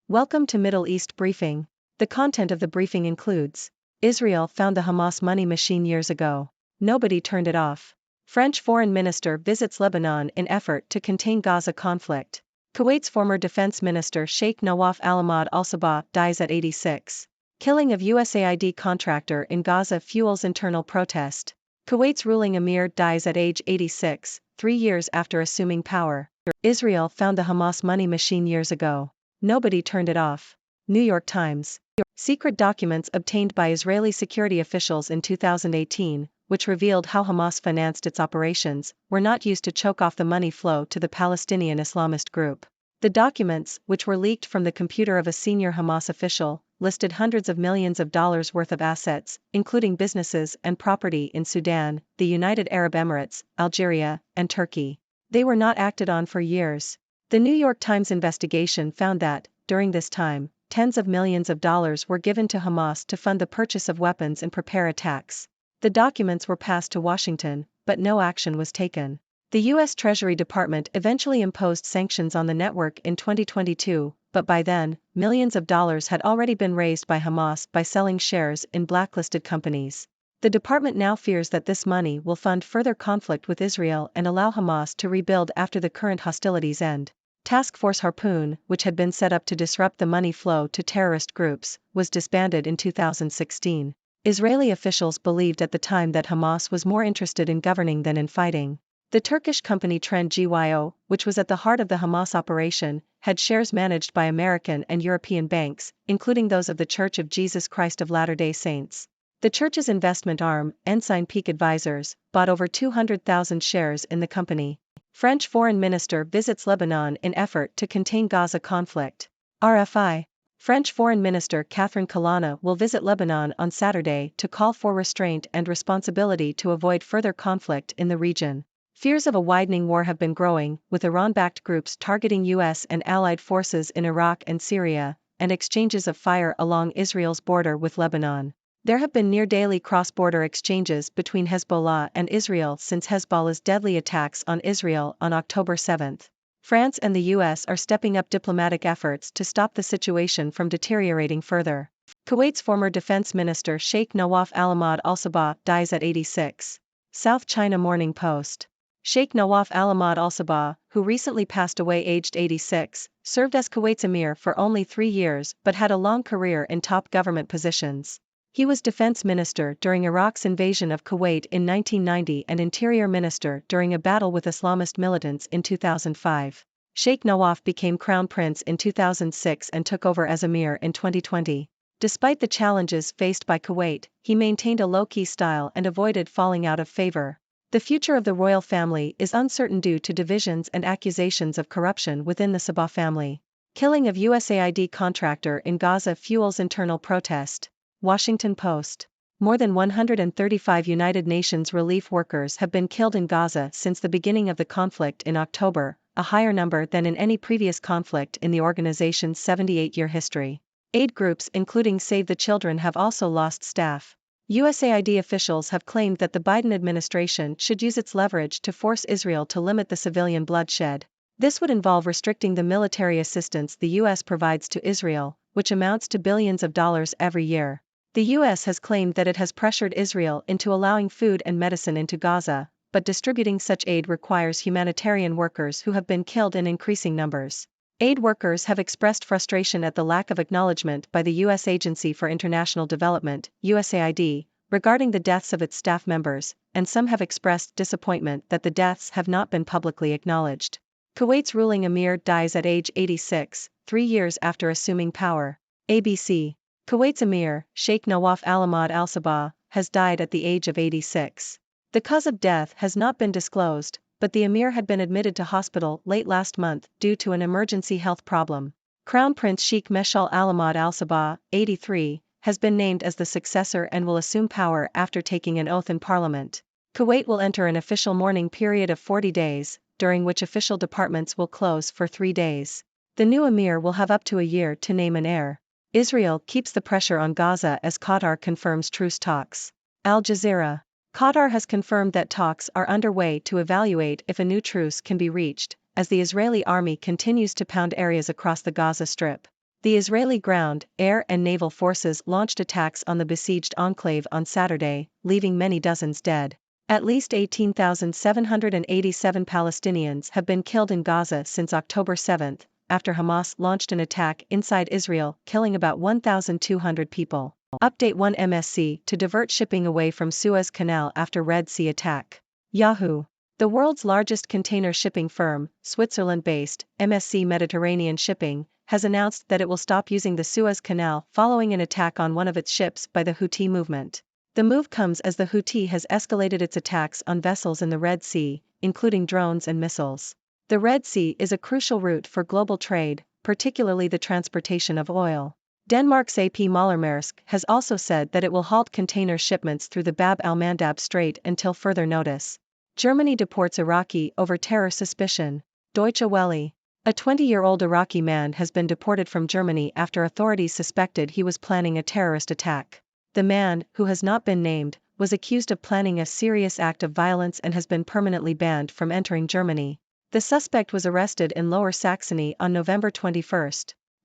Welcome to Middle East Briefing. The content of the briefing includes: Israel found the Hamas money machine years ago. Nobody turned it off. French foreign minister visits Lebanon in effort to contain Gaza conflict. Kuwait's former defense minister Sheikh Nawaf Al-Ahmad Al-Sabah dies at 86. Killing of USAID contractor in Gaza fuels internal protest. Kuwait's ruling emir dies at age 86, 3 years after assuming power. Israel found the Hamas money machine years ago. Nobody turned it off. New York Times. Secret documents obtained by Israeli security officials in 2018, which revealed how Hamas financed its operations, were not used to choke off the money flow to the Palestinian Islamist group. The documents, which were leaked from the computer of a senior Hamas official, listed hundreds of millions of dollars worth of assets, including businesses and property in Sudan, the United Arab Emirates, Algeria, and Turkey. They were not acted on for years. The New York Times investigation found that, during this time, tens of millions of dollars were given to Hamas to fund the purchase of weapons and prepare attacks. The documents were passed to Washington, but no action was taken. The U.S. Treasury Department eventually imposed sanctions on the network in 2022, but by then, millions of dollars had already been raised by Hamas by selling shares in blacklisted companies. The department now fears that this money will fund further conflict with Israel and allow Hamas to rebuild after the current hostilities end. Task Force Harpoon, which had been set up to disrupt the money flow to terrorist groups, was disbanded in 2016. Israeli officials believed at the time that Hamas was more interested in governing than in fighting. The Turkish company Trend GYO, which was at the heart of the Hamas operation, had shares managed by American and European banks, including those of the Church of Jesus Christ of Latter-day Saints. The church's investment arm, Ensign Peak Advisors, bought over 200,000 shares in the company. French foreign minister visits Lebanon in effort to contain Gaza conflict. RFI. French Foreign Minister Catherine Colonna will visit Lebanon on Saturday to call for restraint and responsibility to avoid further conflict in the region. Fears of a widening war have been growing, with Iran-backed groups targeting U.S. and allied forces in Iraq and Syria, and exchanges of fire along Israel's border with Lebanon. There have been near-daily cross-border exchanges between Hezbollah and Israel since Hezbollah's deadly attacks on Israel on October 7. France and the U.S. are stepping up diplomatic efforts to stop the situation from deteriorating further. Kuwait's former defense minister Sheikh Nawaf Al-Ahmad Al-Sabah dies at 86. South China Morning Post. Sheikh Nawaf Al-Ahmad Al-Sabah, who recently passed away aged 86, served as Kuwait's emir for only 3 years but had a long career in top government positions. He was defense minister during Iraq's invasion of Kuwait in 1990 and interior minister during a battle with Islamist militants in 2005. Sheikh Nawaf became crown prince in 2006 and took over as emir in 2020. Despite the challenges faced by Kuwait, he maintained a low-key style and avoided falling out of favor. The future of the royal family is uncertain due to divisions and accusations of corruption within the Sabah family. Killing of USAID contractor in Gaza fuels internal protest. Washington Post. More than 135 United Nations relief workers have been killed in Gaza since the beginning of the conflict in October, a higher number than in any previous conflict in the organization's 78-year history. Aid groups including Save the Children have also lost staff. USAID officials have claimed that the Biden administration should use its leverage to force Israel to limit the civilian bloodshed. This would involve restricting the military assistance the U.S. provides to Israel, which amounts to billions of dollars every year. The U.S. has claimed that it has pressured Israel into allowing food and medicine into Gaza, but distributing such aid requires humanitarian workers who have been killed in increasing numbers. Aid workers have expressed frustration at the lack of acknowledgement by the U.S. Agency for International Development, USAID, regarding the deaths of its staff members, and some have expressed disappointment that the deaths have not been publicly acknowledged. Kuwait's ruling emir dies at age 86, 3 years after assuming power. ABC. Kuwait's emir, Sheikh Nawaf Al-Ahmad Al-Sabah, has died at the age of 86. The cause of death has not been disclosed, but the emir had been admitted to hospital late last month due to an emergency health problem. Crown Prince Sheikh Meshal Al-Ahmad Al-Sabah, 83, has been named as the successor and will assume power after taking an oath in parliament. Kuwait will enter an official mourning period of 40 days, during which official departments will close for 3 days. The new emir will have up to a year to name an heir. Israel keeps the pressure on Gaza as Qatar confirms truce talks. Al Jazeera. Qatar has confirmed that talks are underway to evaluate if a new truce can be reached, as the Israeli army continues to pound areas across the Gaza Strip. The Israeli ground, air and naval forces launched attacks on the besieged enclave on Saturday, leaving many dozens dead. At least 18,787 Palestinians have been killed in Gaza since October 7, after Hamas launched an attack inside Israel, killing about 1,200 people. Update 1 MSC to divert shipping away from Suez Canal after Red Sea attack. Yahoo! The world's largest container shipping firm, Switzerland-based MSC Mediterranean Shipping, has announced that it will stop using the Suez Canal following an attack on one of its ships by the Houthi movement. The move comes as the Houthi has escalated its attacks on vessels in the Red Sea, including drones and missiles. The Red Sea is a crucial route for global trade, particularly the transportation of oil. Denmark's AP Møller-Mærsk has also said that it will halt container shipments through the Bab al-Mandab Strait until further notice. Germany deports Iraqi over terror suspicion. Deutsche Welle. A 20-year-old Iraqi man has been deported from Germany after authorities suspected he was planning a terrorist attack. The man, who has not been named, was accused of planning a serious act of violence and has been permanently banned from entering Germany. The suspect was arrested in Lower Saxony on November 21.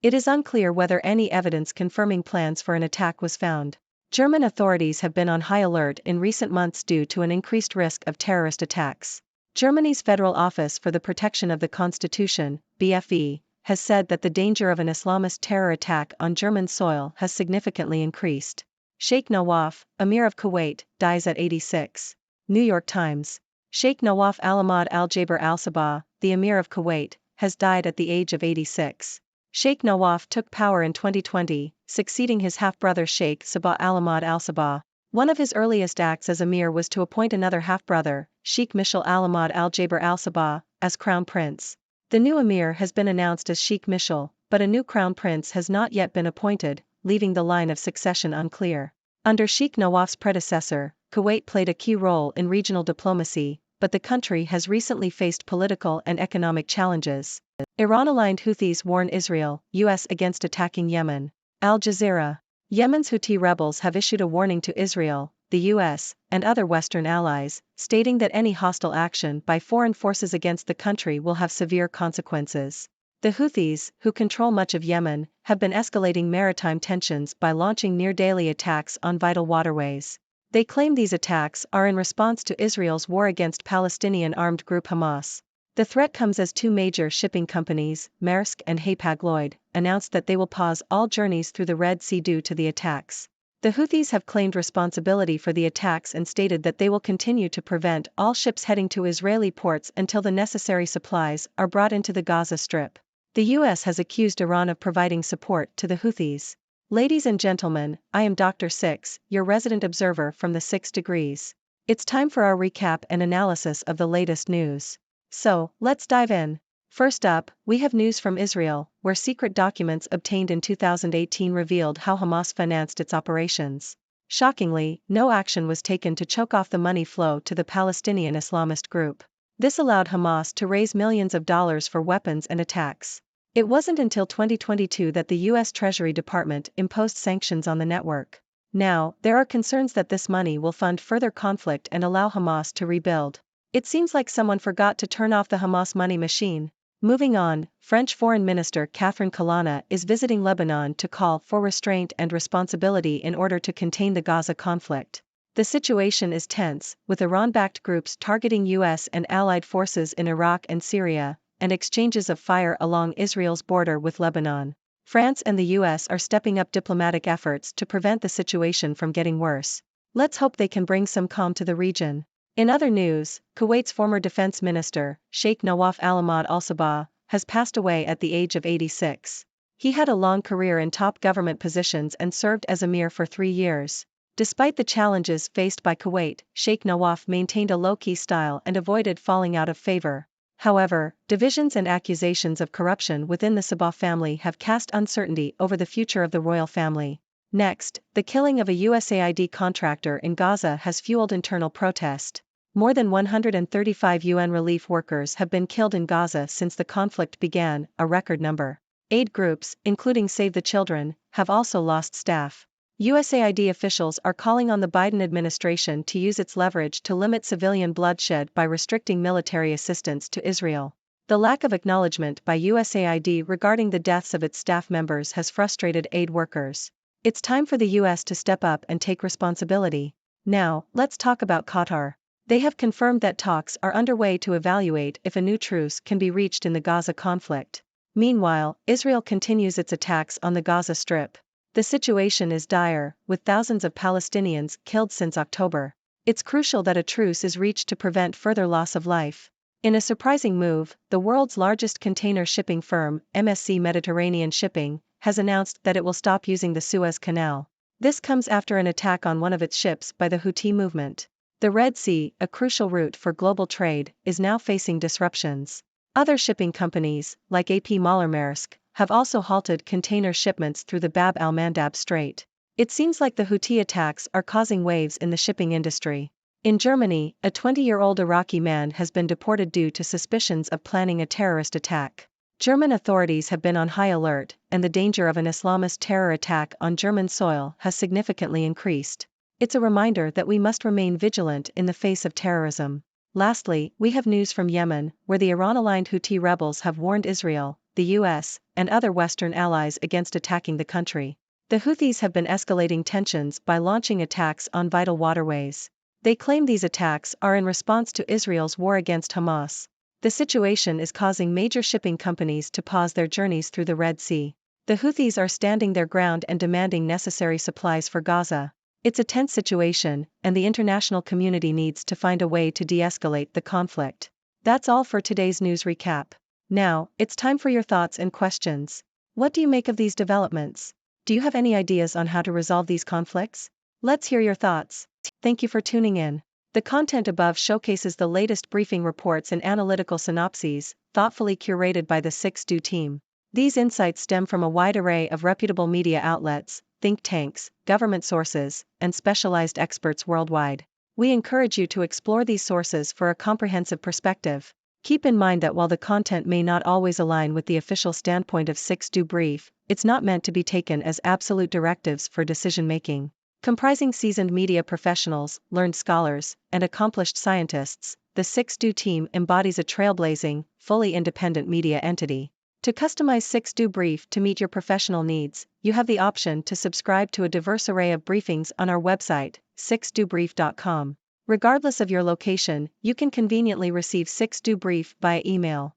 It is unclear whether any evidence confirming plans for an attack was found. German authorities have been on high alert in recent months due to an increased risk of terrorist attacks. Germany's Federal Office for the Protection of the Constitution, BfV, has said that the danger of an Islamist terror attack on German soil has significantly increased. Sheikh Nawaf, Emir of Kuwait, dies at 86. New York Times. Sheikh Nawaf al-Ahmad al-Jaber al-Sabah, the Emir of Kuwait, has died at the age of 86. Sheikh Nawaf took power in 2020, succeeding his half-brother Sheikh Sabah al-Ahmad al-Sabah. One of his earliest acts as emir was to appoint another half-brother, Sheikh Mishal al-Ahmad al-Jaber al-Sabah, as crown prince. The new emir has been announced as Sheikh Mishal, but a new crown prince has not yet been appointed, leaving the line of succession unclear. Under Sheikh Nawaf's predecessor, Kuwait played a key role in regional diplomacy, but the country has recently faced political and economic challenges. Iran-aligned Houthis warn Israel, U.S. against attacking Yemen. Al Jazeera. Yemen's Houthi rebels have issued a warning to Israel, the U.S., and other Western allies, stating that any hostile action by foreign forces against the country will have severe consequences. The Houthis, who control much of Yemen, have been escalating maritime tensions by launching near-daily attacks on vital waterways. They claim these attacks are in response to Israel's war against Palestinian armed group Hamas. The threat comes as two major shipping companies, Maersk and Hapag-Lloyd, announced that they will pause all journeys through the Red Sea due to the attacks. The Houthis have claimed responsibility for the attacks and stated that they will continue to prevent all ships heading to Israeli ports until the necessary supplies are brought into the Gaza Strip. The U.S. has accused Iran of providing support to the Houthis. Ladies and gentlemen, I am Dr. Six, your resident observer from the 6 degrees. It's time for our recap and analysis of the latest news. So, let's dive in. First up, we have news from Israel, where secret documents obtained in 2018 revealed how Hamas financed its operations. Shockingly, no action was taken to choke off the money flow to the Palestinian Islamist group. This allowed Hamas to raise millions of dollars for weapons and attacks. It wasn't until 2022 that the U.S. Treasury Department imposed sanctions on the network. Now, there are concerns that this money will fund further conflict and allow Hamas to rebuild. It seems like someone forgot to turn off the Hamas money machine. Moving on, French Foreign Minister Catherine Colonna is visiting Lebanon to call for restraint and responsibility in order to contain the Gaza conflict. The situation is tense, with Iran-backed groups targeting U.S. and allied forces in Iraq and Syria, and exchanges of fire along Israel's border with Lebanon. France and the U.S. are stepping up diplomatic efforts to prevent the situation from getting worse. Let's hope they can bring some calm to the region. In other news, Kuwait's former defense minister, Sheikh Nawaf al-Ahmad al-Sabah, has passed away at the age of 86. He had a long career in top government positions and served as emir for 3 years. Despite the challenges faced by Kuwait, Sheikh Nawaf maintained a low-key style and avoided falling out of favor. However, divisions and accusations of corruption within the Sabah family have cast uncertainty over the future of the royal family. Next, the killing of a USAID contractor in Gaza has fueled internal protest. More than 135 UN relief workers have been killed in Gaza since the conflict began, a record number. Aid groups, including Save the Children, have also lost staff. USAID officials are calling on the Biden administration to use its leverage to limit civilian bloodshed by restricting military assistance to Israel. The lack of acknowledgement by USAID regarding the deaths of its staff members has frustrated aid workers. It's time for the US to step up and take responsibility. Now, let's talk about Qatar. They have confirmed that talks are underway to evaluate if a new truce can be reached in the Gaza conflict. Meanwhile, Israel continues its attacks on the Gaza Strip. The situation is dire, with thousands of Palestinians killed since October. It's crucial that a truce is reached to prevent further loss of life. In a surprising move, the world's largest container shipping firm, MSC Mediterranean Shipping, has announced that it will stop using the Suez Canal. This comes after an attack on one of its ships by the Houthi movement. The Red Sea, a crucial route for global trade, is now facing disruptions. Other shipping companies, like AP Moller-Maersk, have also halted container shipments through the Bab al-Mandab Strait. It seems like the Houthi attacks are causing waves in the shipping industry. In Germany, a 20-year-old Iraqi man has been deported due to suspicions of planning a terrorist attack. German authorities have been on high alert, and the danger of an Islamist terror attack on German soil has significantly increased. It's a reminder that we must remain vigilant in the face of terrorism. Lastly, we have news from Yemen, where the Iran-aligned Houthi rebels have warned Israel, the US, and other Western allies against attacking the country. The Houthis have been escalating tensions by launching attacks on vital waterways. They claim these attacks are in response to Israel's war against Hamas. The situation is causing major shipping companies to pause their journeys through the Red Sea. The Houthis are standing their ground and demanding necessary supplies for Gaza. It's a tense situation, and the international community needs to find a way to de-escalate the conflict. That's all for today's news recap. Now, it's time for your thoughts and questions. What do you make of these developments? Do you have any ideas on how to resolve these conflicts? Let's hear your thoughts. Thank you for tuning in. The content above showcases the latest briefing reports and analytical synopses, thoughtfully curated by the 6Do team. These insights stem from a wide array of reputable media outlets, think tanks, government sources, and specialized experts worldwide. We encourage you to explore these sources for a comprehensive perspective. Keep in mind that while the content may not always align with the official standpoint of 6Do Brief, it's not meant to be taken as absolute directives for decision-making. Comprising seasoned media professionals, learned scholars, and accomplished scientists, the 6Do team embodies a trailblazing, fully independent media entity. To customize 6Do Brief to meet your professional needs, you have the option to subscribe to a diverse array of briefings on our website, 6dobrief.com. Regardless of your location, you can conveniently receive 6Do Brief via email.